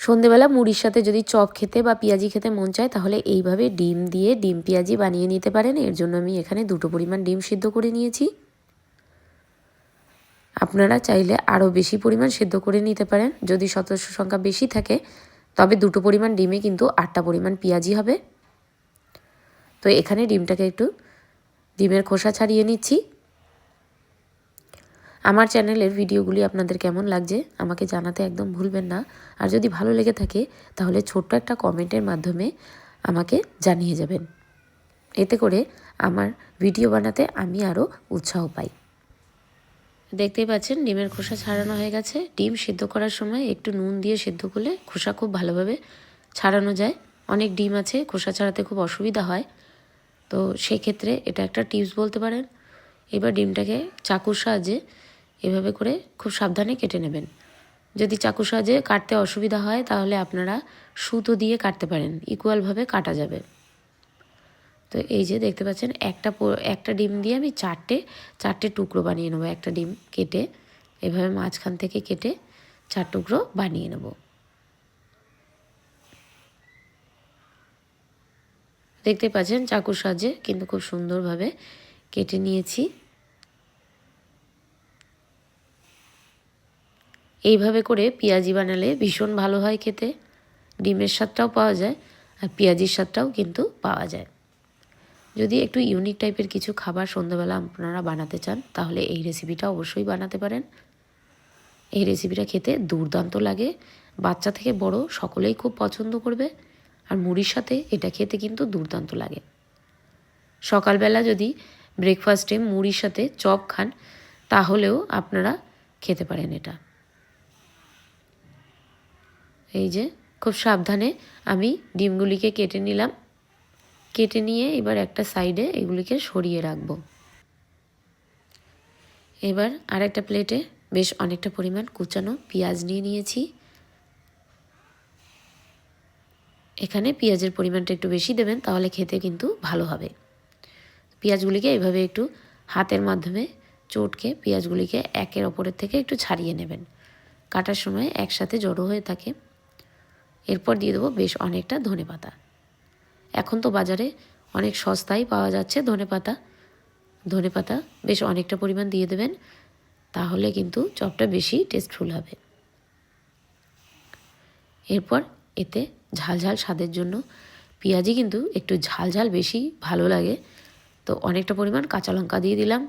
সন্ধেবেলা মুড়ির সাথে যদি চপ খেতে বা পেঁয়াজি খেতে মন চায় তাহলে এইভাবে ডিম দিয়ে ডিম পেঁয়াজি বানিয়ে নিতে পারেন। এর জন্য আমি এখানে 2টো পরিমাণ ডিম সিদ্ধ করে নিয়েছি। আপনারা চাইলে আরও বেশি পরিমাণ সিদ্ধ করে নিতে পারেন। যদি সদস্য সংখ্যা বেশি থাকে তবে 2টো পরিমাণ ডিমে কিন্তু 8টা পরিমাণ পেঁয়াজি হবে। তো এখানে ডিমের খোসা ছাড়িয়ে নিচ্ছি। আমার চ্যানেলের ভিডিওগুলি আপনাদের কেমন লাগছে আমাকে জানাতে একদম ভুলবেন না। আর যদি ভালো লেগে থাকে তাহলে ছোট্ট একটা কমেন্টের মাধ্যমে আমাকে জানিয়ে যাবেন। এতে করে আমার ভিডিও বানাতে আমি আরও উৎসাহ পাই। দেখতেই পাচ্ছেন ডিমের খোসা ছাড়ানো হয়ে গেছে। ডিম সিদ্ধ করার সময় একটু নুন দিয়ে সিদ্ধ করলে খোসা খুব ভালোভাবে ছাড়ানো যায়। অনেক ডিম আছে খোসা ছাড়াতে খুব অসুবিধা হয়, তো সেক্ষেত্রে এটা একটা টিপস বলতে পারেন। এবার ডিমটাকে চাকুর সাহায্যে এভাবে করে খুব সাবধানে কেটে নেবেন। যদি চাকুর সাহায্যে কাটতে অসুবিধা হয় তাহলে আপনারা সুতো দিয়ে কাটতে পারেন, ইকুয়ালভাবে কাটা যাবে। তো এই যে দেখতে পাচ্ছেন একটা ডিম দিয়ে আমি চারটে টুকরো বানিয়ে নেবো। একটা ডিম কেটে এভাবে মাঝখান থেকে কেটে 4 টুকরো বানিয়ে নেব। দেখতে পাচ্ছেন চাকুর সাহায্যে কিন্তু খুব সুন্দরভাবে কেটে নিয়েছি। এইভাবে করে পেঁয়াজি বানালে ভীষণ ভালো হয় খেতে। ডিমের স্বাদটাও পাওয়া যায় আর পেঁয়াজির স্বাদটাও কিন্তু পাওয়া যায়। যদি একটু ইউনিক টাইপের কিছু খাবার সন্ধ্যাবেলা আপনারা বানাতে চান তাহলে এই রেসিপিটা অবশ্যই বানাতে পারেন। এই রেসিপিটা খেতে দুর্দান্ত লাগে, বাচ্চা থেকে বড় সকলেই খুব পছন্দ করবে। আর মুড়ির সাথে এটা খেতে কিন্তু দুর্দান্ত লাগে। সকালবেলা যদি ব্রেকফাস্টে মুড়ির সাথে চপ খান তাহলেও আপনারা খেতে পারেন এটা। এই যে খুব সাবধানে আমি ডিমগুলিকে কেটে নিলাম। কেটে নিয়ে এবার একটা সাইডে এগুলিকে সরিয়ে রাখবো। এবার আরেকটা প্লেটে বেশ অনেকটা পরিমাণ কুচানো পেঁয়াজ নিয়ে নিয়েছি। এখানে পেঁয়াজের পরিমাণটা একটু বেশি দেবেন, তাহলে খেতে কিন্তু ভালো হবে। পেঁয়াজগুলিকে এভাবে একটু হাতের মাধ্যমে চটকে পেঁয়াজগুলিকে একের অপরের থেকে একটু ছাড়িয়ে নেবেন। কাটার সময় একসাথে জড়ো হয়ে থাকে। এরপর দিয়ে দেবো বেশ অনেকটা ধনেপাতা। এখন তো বাজারে অনেক সস্তায় পাওয়া যাচ্ছে ধনেপাতা বেশ অনেকটা পরিমাণ দিয়ে দেবেন, তাহলে কিন্তু চপটা বেশি টেস্টফুল হবে। এরপর এতে ঝালঝাল স্বাদের জন্য পেঁয়াজি কিন্তু একটু ঝালঝাল বেশি ভালো লাগে, তো অনেকটা পরিমাণ কাঁচা লঙ্কা দিয়ে দিলাম।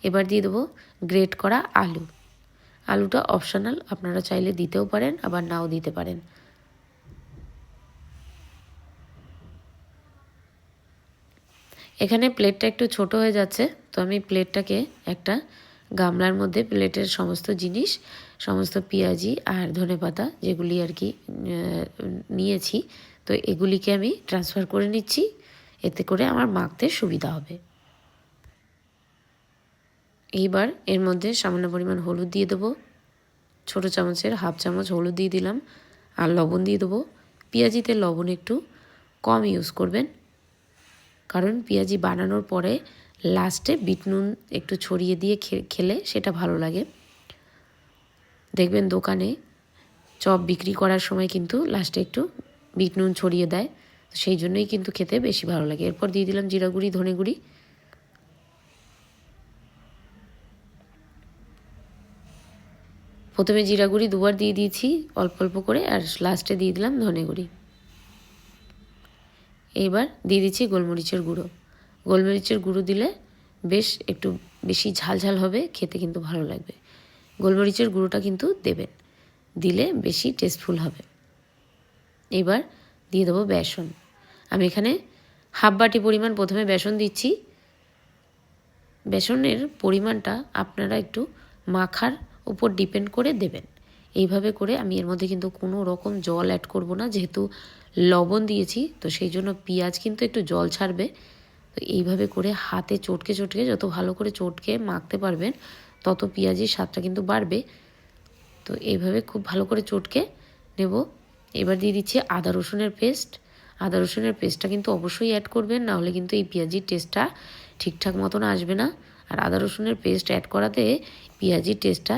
এবার দিয়ে দেবো গ্রেট করা আলু। আলুটা অপশনাল, আপনারা চাইলে দিতেও পারেন আবার নাও দিতে পারেন। এখানে প্লেটটা একটু ছোট হয়ে যাচ্ছে, তো আমি প্লেটটাকে একটা গামলার মধ্যে প্লেটের সমস্ত জিনিস, সমস্ত পেঁয়াজি আর ধনেপাতা যেগুলি আর কি নিয়েছি, তো এগুলিকে আমি ট্রান্সফার করে নিচ্ছি। এতে করে আমার মাখতে সুবিধা হবে। এইবার এর মধ্যে সামান্য পরিমাণ হলুদ দিয়ে দেবো। ছোটো চামচের হাফ চামচ হলুদ দিয়ে দিলাম। আর লবণ দিয়ে দেবো। পেঁয়াজিতে লবণ একটু কম ইউজ করবেন, কারণ পেঁয়াজি বানানোর পরে লাস্টে বিট নুন একটু ছড়িয়ে দিয়ে খেলে সেটা ভালো লাগে। দেখবেন দোকানে চপ বিক্রি করার সময় কিন্তু লাস্টে একটু বিট নুন ছড়িয়ে দেয়, সেই জন্যই কিন্তু খেতে বেশি ভালো লাগে। এরপর দিয়ে দিলাম জিরা গুঁড়ি, ধনে গুঁড়ি। প্রথমে জিরা গুঁড়ি দুবার দিয়ে দিয়েছি অল্প অল্প করে, আর লাস্টে দিয়ে দিলাম ধনে গুঁড়ি। এইবার দিয়ে দিচ্ছি গোলমরিচের গুঁড়ো। গোলমরিচের গুঁড়ো দিলে বেশ একটু বেশি ঝালঝাল হবে, খেতে কিন্তু ভালো লাগবে। গোলমরিচের গুঁড়োটা কিন্তু দেবেন, দিলে বেশি টেস্টফুল হবে। এবার দিয়ে দেবো বেসন। আমি এখানে হাফ বাটি পরিমাণ প্রথমে বেসন দিচ্ছি। বেসনের পরিমাণটা আপনারা একটু মাখার উপর ডিপেন্ড করে দেবেন। এইভাবে করে আমি এর মধ্যে কিন্তু কোনো রকম জল অ্যাড করব না, যেহেতু লবণ দিয়েছি, তো সেই জন্য পেঁয়াজ কিন্তু একটু জল ছাড়বে। তো এইভাবে করে হাতে চটকে চটকে, যত ভালো করে চটকে মাখতে পারবেন তত পেঁয়াজির স্বাদটা কিন্তু বাড়বে। তো এইভাবে খুব ভালো করে চটকে নেব। এবার দিয়ে দিচ্ছি আদা রসুনের পেস্ট। আদা রসুনের পেস্টটা কিন্তু অবশ্যই অ্যাড করবেন, নাহলে কিন্তু এই পেঁয়াজির টেস্টটা ঠিকঠাক মতন আসবে না। আর আদা রসুনের পেস্ট অ্যাড করাতে পেঁয়াজির টেস্টটা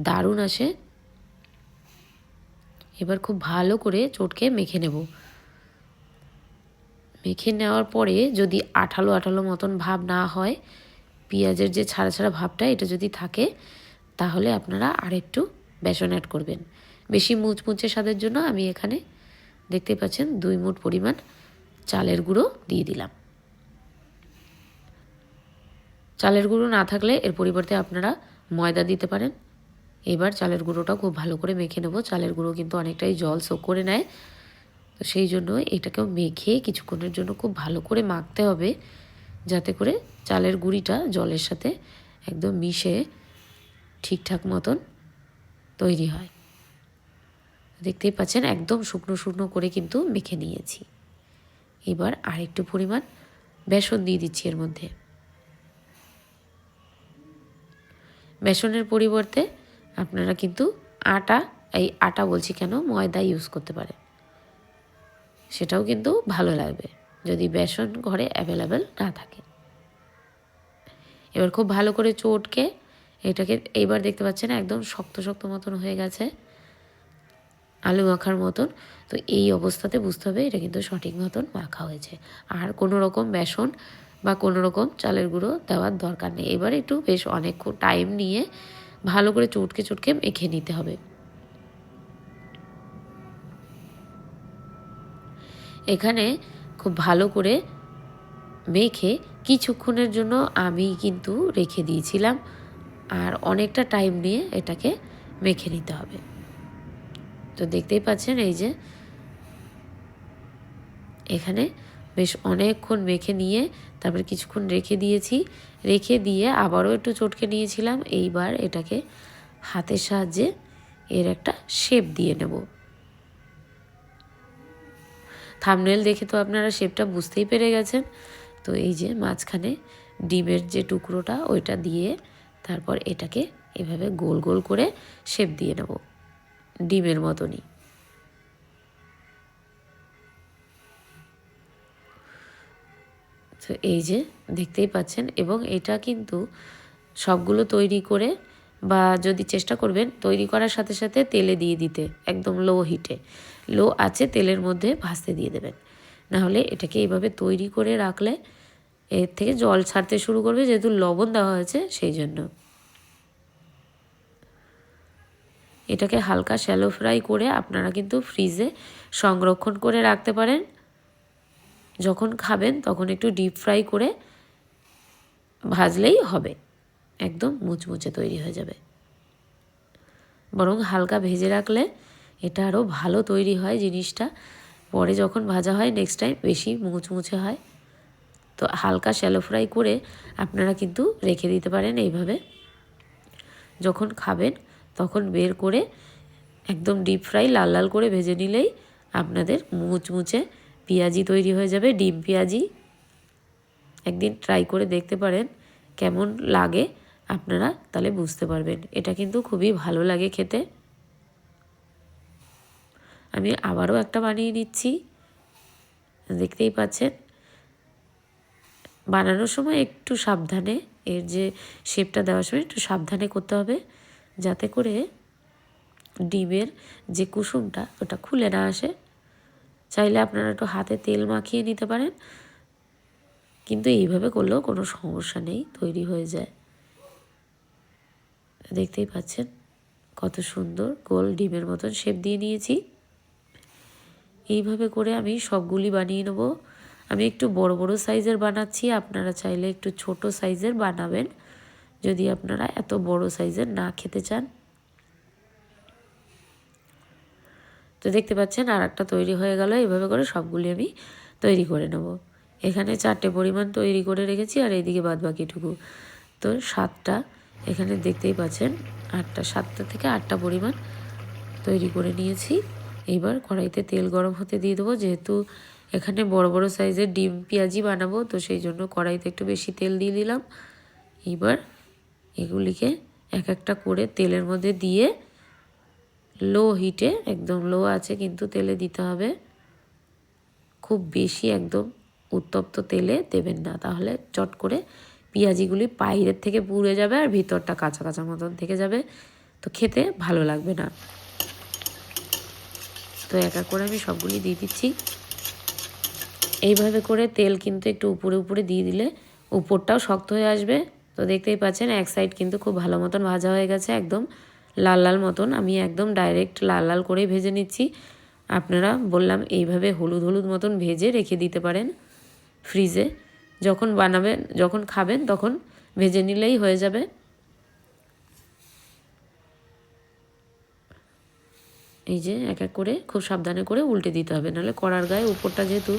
দারুণ আসে। এবার খুব ভালো করে চটকে মেখে নেব। মেখে নেওয়ার পরে যদি আঠালো আঠালো মতন ভাব না হয়, পেঁয়াজের যে ছাড়া ছাড়া ভাবটা এটা যদি থাকে, তাহলে আপনারা আরেকটু বেসন অ্যাড করবেন। বেশি মুচমুচে স্বাদের জন্য আমি এখানে দেখতেই পাচ্ছেন 2 মুঠ পরিমাণ চালের গুঁড়ো দিয়ে দিলাম। চালের গুঁড়ো না থাকলে এর পরিবর্তে আপনারা ময়দা দিতে পারেন। এবার চালের গুঁড়োটা খুব ভালো করে মেখে নেব। চালের গুঁড়ো কিন্তু অনেকটাই জল সোক করে নেয়, তো সেই জন্য এটাকেও মেখে কিছুক্ষণের জন্য খুব ভালো করে মাখতে হবে, যাতে করে চালের গুঁড়িটা জলের সাথে একদম মিশে ঠিকঠাক মতন তৈরি হয়। দেখতেই পাচ্ছেন একদম শুকনো শুকনো করে কিন্তু মেখে নিয়েছি। এবার আরেকটু পরিমাণ বেসন দিয়ে দিচ্ছি এর মধ্যে। বেসনের পরিবর্তে আপনারা কিন্তু আটা বলছি কেন, ময়দা ইউজ করতে পারেন, সেটাও কিন্তু ভালো লাগবে যদি বেসন ঘরে অ্যাভেলেবেল না থাকে। এবার খুব ভালো করে চটকে এটাকে, এইবার দেখতে পাচ্ছেন একদম শক্ত শক্ত মতন হয়ে গেছে, আলু মাখার মতন। তো এই অবস্থাতে বুঝতে হবে এটা কিন্তু সঠিক মতন মাখা হয়েছে, আর কোনো রকম বেসন বা কোনো রকম চালের গুঁড়ো দেওয়ার দরকার নেই। এবার একটু বেশ অনেক টাইম নিয়ে ভালো করে চটকে চটকে মেখে নিতে হবে। এখানে খুব ভালো করে মেখে কিছুক্ষণের জন্য আমি কিন্তু রেখে দিয়েছিলাম, আর অনেকটা টাইম নিয়ে এটাকে মেখে নিতে হবে। তো দেখতেই পাচ্ছেন এই যে এখানে বেশ অনেকক্ষণ মেখে নিয়ে তারপর কিছুক্ষণ রেখে দিয়েছি, রেখে দিয়ে আবারও একটু চটকে নিয়েছিলাম। এইবার এটাকে হাতের সাহায্যে এর একটা শেপ দিয়ে নেব। থাম্বনেল দেখে তো আপনারা শেপটা বুঝতেই পেরে গেছেন। তো এই যে মাঝখানে ডিমের যে টুকরোটা ওইটা দিয়ে তারপর এটাকে এভাবে গোল গোল করে শেপ দিয়ে নেব, ডিমের মতনই। তো এই যে দেখতেই পাচ্ছেন, এবং এটা কিন্তু সবগুলো তৈরি করে, বা যদি চেষ্টা করবেন তৈরি করার সাথে সাথে তেলে দিয়ে দিতে, একদম লো হিটে, লো আছে তেলের মধ্যে ভাজতে দিয়ে দেবেন। নাহলে এটাকে এইভাবে তৈরি করে রাখলে এর থেকে জল ছাড়তে শুরু করবে, যেহেতু লবণ দেওয়া হয়েছে সেই জন্য। এটাকে হালকা শ্যালো ফ্রাই করে আপনারা কিন্তু ফ্রিজে সংরক্ষণ করে রাখতে পারেন। যখন খাবেন তখন একটু ডিপ ফ্রাই করে ভাজলেই হবে, একদম মুচমুচে তৈরি হয়ে যাবে। বরং হালকা ভেজে রাখলে এটা আরও ভালো তৈরি হয় জিনিসটা, পরে যখন ভাজা হয় নেক্সট টাইম বেশি মুচমুচে হয়। তো হালকা শ্যালো ফ্রাই করে আপনারা কিন্তু রেখে দিতে পারেন এইভাবে। যখন খাবেন তখন বের করে একদম ডিপ ফ্রাই লাল লাল করে ভেজে নিলেই আপনাদের মুচমুচে পেঁয়াজি তৈরি হয়ে যাবে, ডিম পেঁয়াজি। একদিন ট্রাই করে দেখতে পারেন কেমন লাগে, আপনারা তাহলে বুঝতে পারবেন। এটা কিন্তু খুবই ভালো লাগে খেতে। আমি আবারও একটা বানিয়ে নিচ্ছি, দেখতেই পাচ্ছেন। বানানোর সময় একটু সাবধানে, এর যে শেপটা দেওয়ার সময় একটু সাবধানে করতে হবে, যাতে করে ডিমের যে কুসুমটা ওটা খুলে না আসে। চাইলে আপনারা একটু হাতে তেল মাখিয়ে নিতে পারেন, কিন্তু এইভাবে করলেও কোনো সমস্যা নেই, তৈরি হয়ে যায়। দেখতেই পাচ্ছেন কত সুন্দর গোল ডিমের মতন শেপ দিয়ে নিয়েছি। এইভাবে করে আমি সবগুলি বানিয়ে নেব। আমি একটু বড় বড় সাইজের বানাচ্ছি, আপনারা চাইলে একটু ছোট সাইজের বানাবেন যদি আপনারা এত বড় সাইজের না খেতে চান। তো দেখতে পাচ্ছেন আর একটা তৈরি হয়ে গেল। এইভাবে করে সবগুলি আমি তৈরি করে নেব। এখানে 4টে পরিমাণ তৈরি করে রেখেছি, আর এইদিকে বাদ বাকিটুকু। তো 7টা এখানে দেখতেই পাচ্ছেন, 7টা থেকে 8টা পরিমাণ তৈরি করে নিয়েছি। এইবার কড়াইতে তেল গরম হতে দিয়ে দেবো, যেহেতু এখানে বড় বড় সাইজের ডিম পেঁয়াজি বানাবো, তো সেই জন্য কড়াইতে একটু বেশি তেল দিয়ে দিলাম। এইবার এগুলিকে এক একটা করে তেলের মধ্যে দিয়ে লো হিটে, একদম লো আছে কিন্তু তেলে দিতে হবে। খুব বেশি একদম উত্তপ্ত তেলে দেবেন না, তাহলে চট করে পেঁয়াজিগুলি বাইরের থেকে পুড়ে যাবে আর ভিতরটা কাঁচা কাঁচা মতন থেকে যাবে, তো খেতে ভালো লাগবে না। তো এক এক করে আমি সবগুলি দিয়ে দিচ্ছি। এইভাবে করে তেল কিন্তু একটু উপরে উপরে দিয়ে দিলে উপরটাও শক্ত হয়ে আসবে। তো দেখতেই পাচ্ছেন এক সাইড কিন্তু খুব ভালো মতন ভাজা হয়ে গেছে, একদম লাল লাল মতন। আমি একদম ডাইরেক্ট লাল লাল করেই ভেজে নিচ্ছি। আপনারা বললাম এইভাবে হলুদ হলুদ মতন ভেজে রেখে দিতে পারেন ফ্রিজে, যখন বানাবেন যখন খাবেন তখন ভেজে নিলেই হয়ে যাবে। এই যে এক এক করে খুব সাবধানে করে উল্টে দিতে হবে, নাহলে কড়ার গায়ে উপরটা যেহেতু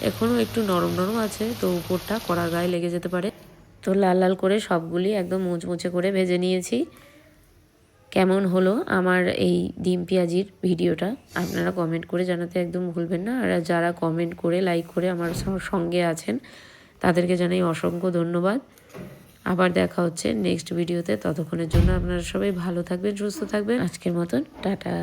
এখনও একটু নরম নরম আছে, তো উপরটা কড়ার গায়ে লেগে যেতে পারে। তো লাল লাল করে সবগুলি একদম মুচমুচে করে ভেজে নিয়েছি। কেমন হলো আমার এই ডিম পেঁয়াজির ভিডিওটা আপনারা কমেন্ট করে জানাতে একদম ভুলবেন না। আর যারা কমেন্ট করে লাইক করে আমার সঙ্গে আছেন তাদেরকে জানাই অসংখ্য ধন্যবাদ। আবার দেখা হচ্ছে নেক্সট ভিডিওতে। ততক্ষণের জন্য আপনারা সবাই ভালো থাকবেন, সুস্থ থাকবেন। আজকের মতন টাটা।